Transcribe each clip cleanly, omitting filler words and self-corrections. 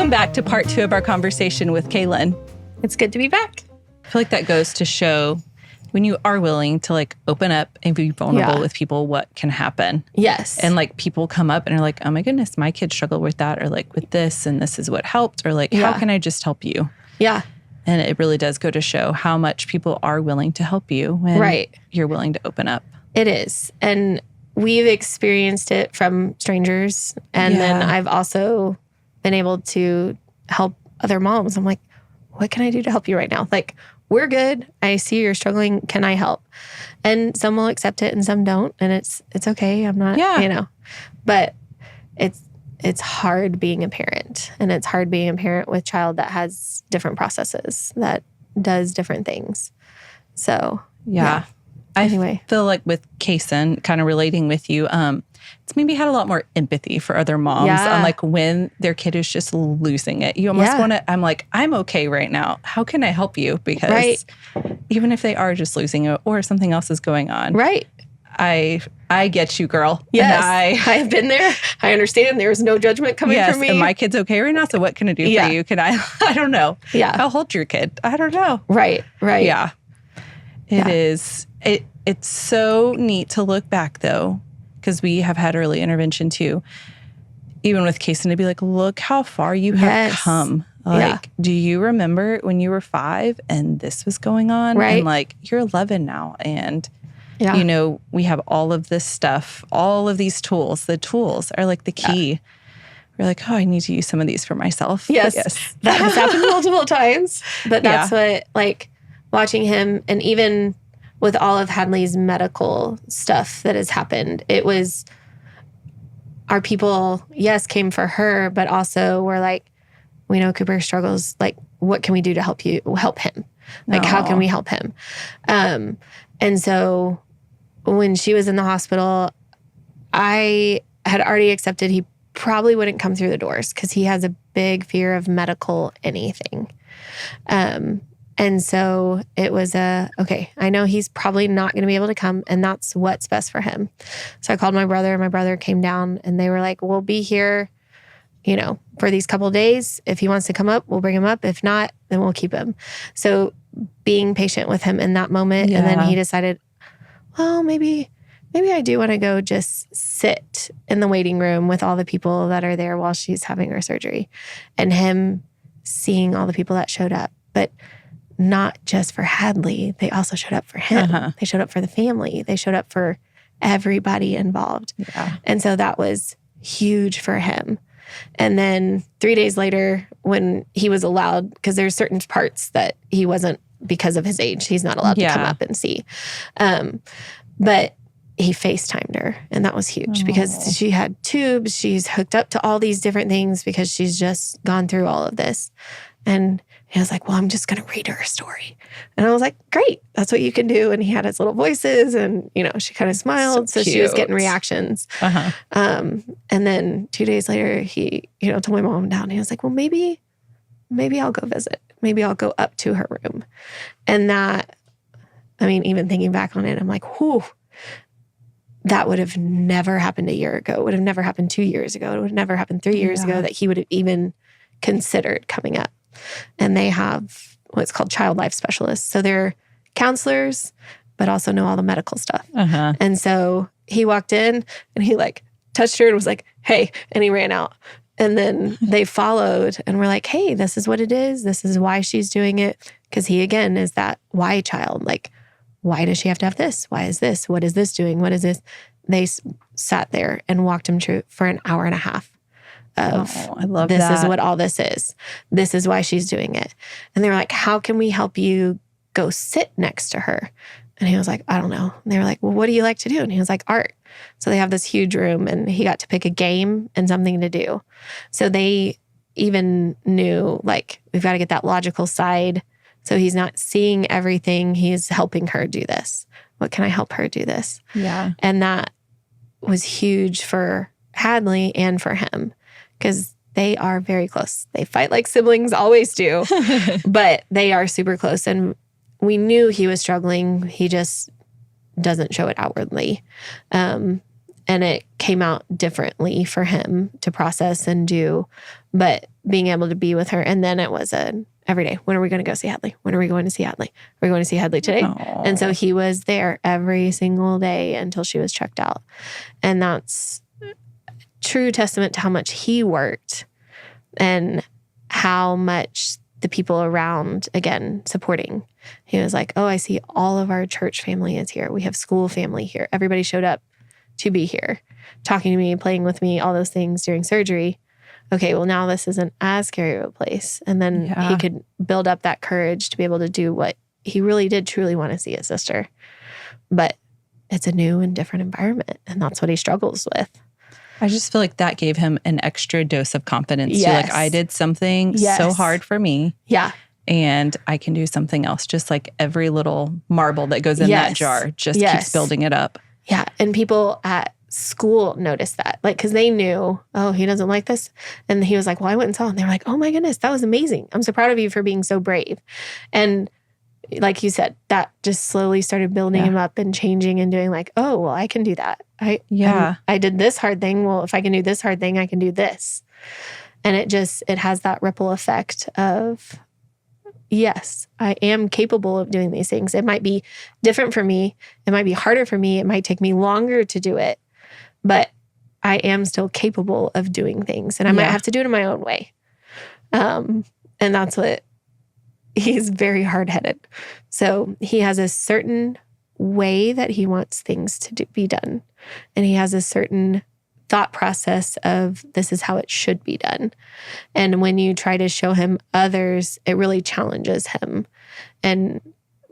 Welcome back to part 2 of our conversation with Kay Lynn. It's good to be back. I feel like that goes to show when you are willing to like open up and be vulnerable with people, what can happen. Yes. And like people come up and are like, oh my goodness, my kids struggle with that, or like with this, and this is what helped, or like, how can I just help you? Yeah. And it really does go to show how much people are willing to help you when you're willing to open up. It is. And we've experienced it from strangers. And then I've also been able to help other moms. I'm like, what can I do to help you right now? Like, we're good. I see you're struggling. Can I help? And some will accept it and some don't. And it's okay. I'm not, but it's hard being a parent, and it's hard being a parent with a child that has different processes, that does different things. So, I feel like with Kaysen, kind of relating with you, it's maybe had a lot more empathy for other moms on like when their kid is just losing it. You almost want to, I'm like, I'm okay right now. How can I help you? Because even if they are just losing it or something else is going on. Right. I get you, girl. Yes. I've been there. I understand. There's no judgment coming from me. And my kid's okay right now. So what can I do for you? Can I don't know. Yeah. I'll hold your kid. I don't know. Right. Yeah. It is. It's so neat to look back though, because we have had early intervention too. Even with Kaysen, to be like, look how far you have come. Like, do you remember when you were 5 and this was going on? Right. And like, you're 11 now. And you know, we have all of this stuff, all of these tools. The tools are like the key. We're like, oh, I need to use some of these for myself. Yes. That has happened multiple times. But that's what, like, watching him, and even with all of Hadley's medical stuff that has happened, it was our people, came for her, but also were like, we know Cooper struggles. Like, what can we do to help him? Like, how can we help him? And so when she was in the hospital, I had already accepted he probably wouldn't come through the doors because he has a big fear of medical anything. And so it was okay, I know he's probably not going to be able to come, and that's what's best for him. So I called my brother, and my brother came down, and they were like, we'll be here, for these couple of days. If he wants to come up, we'll bring him up. If not, then we'll keep him. So being patient with him in that moment. And then he decided, well, maybe I do want to go just sit in the waiting room with all the people that are there while she's having her surgery. And him seeing all the people that showed up, but not just for Hadley. They also showed up for him. They showed up for the family. They showed up for everybody involved. And so that was huge for him. And then 3 days later, when he was allowed, because there's certain parts that he wasn't, because of his age, he's not allowed to come up and see. But he FaceTimed her, and that was huge because she had tubes. She's hooked up to all these different things because she's just gone through all of this. And he was like, well, I'm just going to read her a story. And I was like, great, that's what you can do. And he had his little voices, and, she kind of smiled. So she was getting reactions. And then 2 days later, he, told my mom down. He was like, well, maybe I'll go visit. Maybe I'll go up to her room. And that, even thinking back on it, I'm like, whew, that would have never happened a year ago. It would have never happened 2 years ago. It would have never happened 3 years ago that he would have even considered coming up. And they have what's called child life specialists. So they're counselors, but also know all the medical stuff. And so he walked in, and he like touched her and was like, hey, and he ran out. And then they followed and were like, hey, this is what it is. This is why she's doing it. Because he, again, is that why child. Like, why does she have to have this? Why is this? What is this doing? What is this? They sat there and walked him through for an hour and a half of, I love this that. is what all this is. This is why she's doing it. And they were like, how can we help you go sit next to her? And he was like, I don't know. And they were like, well, what do you like to do? And he was like, art. So they have this huge room, and he got to pick a game and something to do. So they even knew, like, we've got to get that logical side. So he's not seeing everything. He's helping her do this. What can I help her do this? Yeah. And that was huge for Hadley and for him, because they are very close. They fight like siblings always do, but they are super close. And we knew he was struggling. He just doesn't show it outwardly. And and it came out differently for him to process and do. But being able to be with her, and then it was every day. When are we going to go see Hadley? When are we going to see Hadley? Are we going to see Hadley today? Aww. And so he was there every single day until she was checked out. And that's true testament to how much he worked and how much the people around, again, supporting. He was like, oh, I see all of our church family is here. We have school family here. Everybody showed up to be here, talking to me, playing with me, all those things during surgery. Okay, well, now this isn't as scary of a place. And then he could build up that courage to be able to do what he really did truly want to see his sister. But it's a new and different environment, and that's what he struggles with. I just feel like that gave him an extra dose of confidence. Yes. Like, I did something so hard for me. Yeah. And I can do something else. Just like every little marble that goes in that jar just keeps building it up. Yeah. And people at school noticed that, like, because they knew, oh, he doesn't like this. And he was like, well, I went and saw. And they were like, oh my goodness, that was amazing. I'm so proud of you for being so brave. And like you said, that just slowly started building him up and changing and doing like, oh, well, I can do that. I did this hard thing. Well, if I can do this hard thing, I can do this. And it has that ripple effect of, yes, I am capable of doing these things. It might be different for me. It might be harder for me. It might take me longer to do it. But I am still capable of doing things. And I might have to do it in my own way. And that's what, he's very hard-headed. So he has a certain way that he wants things to be done. And he has a certain thought process of this is how it should be done. And when you try to show him others, it really challenges him. And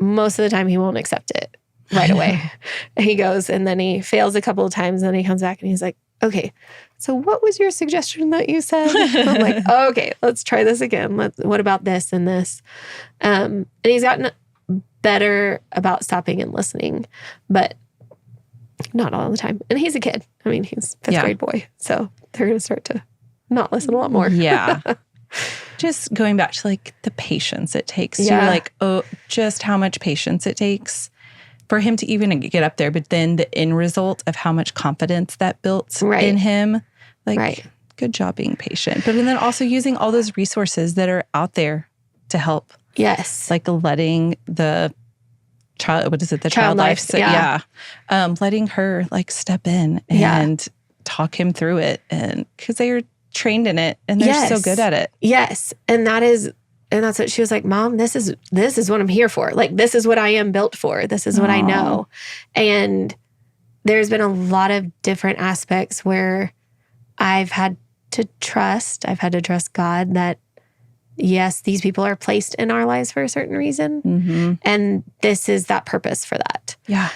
most of the time he won't accept it right away. He goes and then he fails a couple of times and then he comes back and he's like, okay, so what was your suggestion that you said? I'm like, oh, okay, let's try this again. What about this and this? And he's gotten better about stopping and listening, but not all the time. And he's a kid. I mean, he's a 5th grade boy. So they're going to start to not listen a lot more. Yeah. Just going back to like the patience it takes. Yeah. You're like, oh, just how much patience it takes for him to even get up there. But then the end result of how much confidence that built in him. Like, good job being patient. But then also using all those resources that are out there to help. Yes. Like letting the child, what is it? The child life. Letting her like step in and talk him through it. And because they are trained in it and they're so good at it. Yes. And that's what she was like, Mom, this is what I'm here for. Like, this is what I am built for. This is what I know. And there's been a lot of different aspects where I've had to trust God that, yes, these people are placed in our lives for a certain reason. Mm-hmm. And this is that purpose for that. Yeah.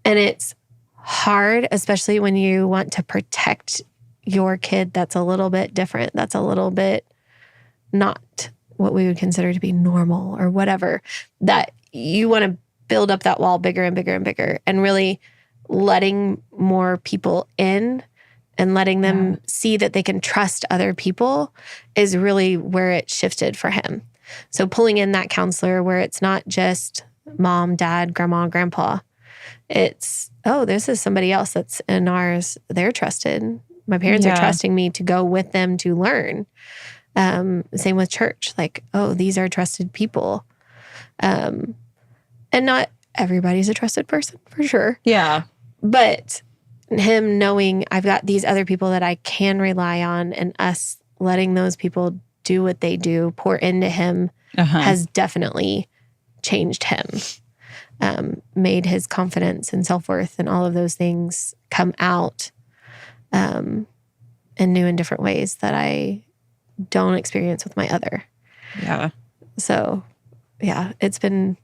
And it's hard, especially when you want to protect your kid that's a little bit different, that's a little bit not what we would consider to be normal or whatever, that you want to build up that wall bigger and bigger and bigger, and really letting more people in and letting them see that they can trust other people is really where it shifted for him. So pulling in that counselor where it's not just mom, dad, grandma, grandpa. It's, oh, this is somebody else that's in ours. They're trusted. My parents are trusting me to go with them to learn. Same with church. Like, oh, these are trusted people. And not everybody's a trusted person, for sure. Yeah. But him knowing I've got these other people that I can rely on, and us letting those people do what they do, pour into him, has definitely changed him. Made his confidence and self-worth and all of those things come out in new and different ways that I don't experience with my other. Yeah. So, yeah, it's been,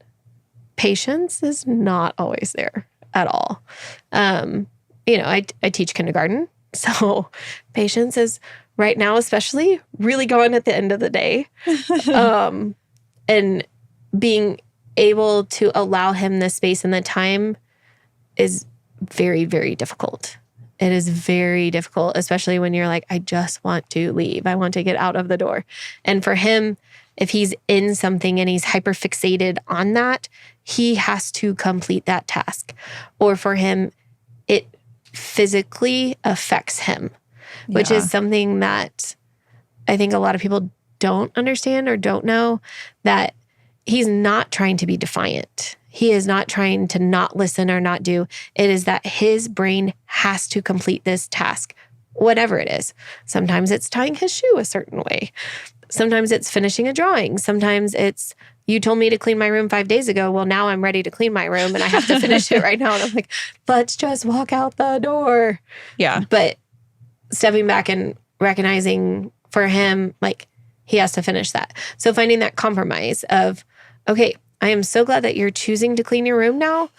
patience is not always there at all. I teach kindergarten, so patience is right now, especially, really going at the end of the day. And being able to allow him the space and the time is very, very difficult. It is very difficult, especially when you're like, I just want to leave. I want to get out of the door. And for him, if he's in something and he's hyper fixated on that, he has to complete that task. Or for him, it physically affects him, which is something that I think a lot of people don't understand or don't know, that he's not trying to be defiant. He is not trying to not listen or not do. It is that his brain has to complete this task, whatever it is. Sometimes it's tying his shoe a certain way. Sometimes it's finishing a drawing. Sometimes it's, you told me to clean my room 5 days ago. Well, now I'm ready to clean my room and I have to finish it right now. And I'm like, let's just walk out the door. Yeah. But stepping back and recognizing for him, like, he has to finish that. So finding that compromise of, okay, I am so glad that you're choosing to clean your room now,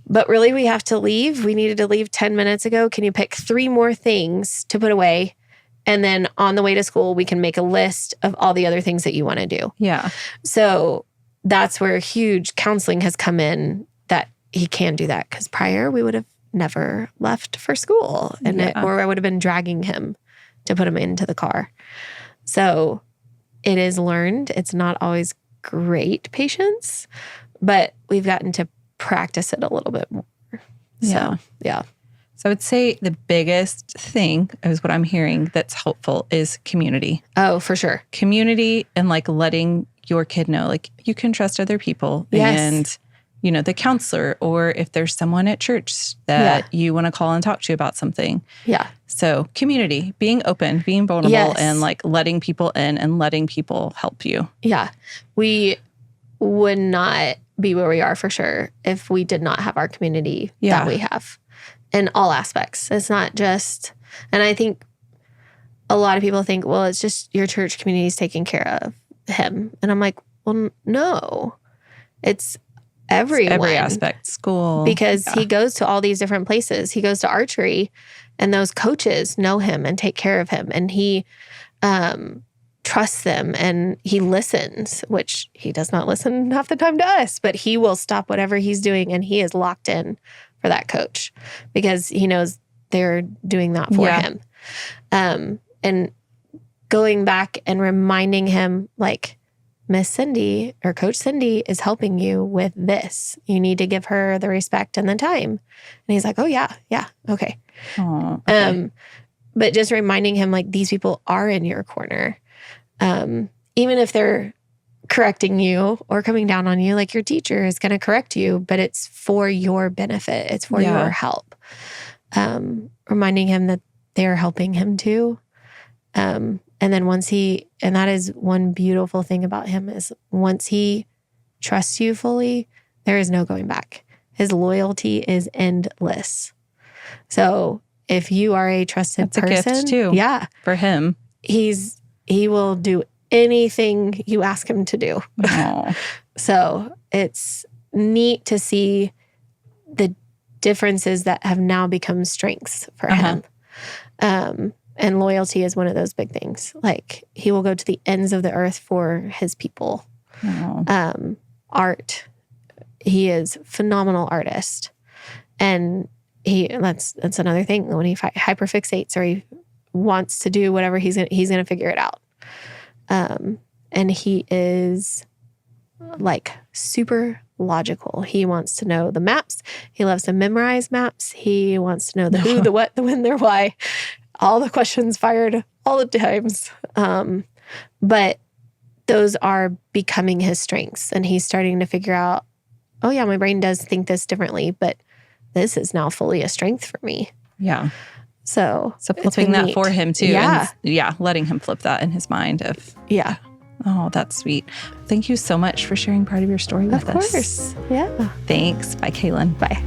but really we have to leave. We needed to leave 10 minutes ago. Can you pick 3 more things to put away? And then on the way to school, we can make a list of all the other things that you want to do. Yeah. So that's where huge counseling has come in, that he can do that. Because prior, we would have never left for school, and or I would have been dragging him to put him into the car. So it is learned. It's not always great patience, but we've gotten to practice it a little bit more. So, yeah. So I would say the biggest thing is what I'm hearing that's helpful is community. Oh, for sure. Community, and like letting your kid know, like, you can trust other people. Yes. And, you know, the counselor, or if there's someone at church that you want to call and talk to about something. Yeah. So community, being open, being vulnerable, and like letting people in and letting people help you. Yeah. We would not be where we are for sure if we did not have our community that we have. In all aspects. It's not just, and I think a lot of people think, well, it's just your church community is taking care of him. And I'm like, well, no, it's everyone. It's every aspect, school. Because he goes to all these different places. He goes to archery, and those coaches know him and take care of him. And he trusts them, and he listens, which he does not listen half the time to us, but he will stop whatever he's doing, and he is locked in for that coach because he knows they're doing that for him. And going back and reminding him, like, Miss Cindy or Coach Cindy is helping you with this. You need to give her the respect and the time. And he's like, oh, yeah, okay. Oh, okay. But just reminding him, like, these people are in your corner. Even if they're correcting you or coming down on you, like, your teacher is going to correct you, but it's for your benefit. It's for your help. Reminding him that they're helping him too. And then and that is one beautiful thing about him, is once he trusts you fully, there is no going back. His loyalty is endless. So if you are a trusted person, a gift too, for him, he will do anything you ask him to do. So it's neat to see the differences that have now become strengths for him. And loyalty is one of those big things. Like, he will go to the ends of the earth for his people. Art. He is a phenomenal artist. And that's another thing. When he hyperfixates or he wants to do whatever, he's gonna figure it out. And he is, like, super logical. He wants to know the maps. He loves to memorize maps. He wants to know the who, the what, the when, the why. All the questions fired all the times. But those are becoming his strengths. And he's starting to figure out, oh yeah, my brain does think this differently, but this is now fully a strength for me. Yeah. So flipping that for him too. Yeah. And letting him flip that in his mind of. Yeah. Oh, that's sweet. Thank you so much for sharing part of your story with us. Of course. Yeah. Thanks. Bye, Kay Lynn. Bye.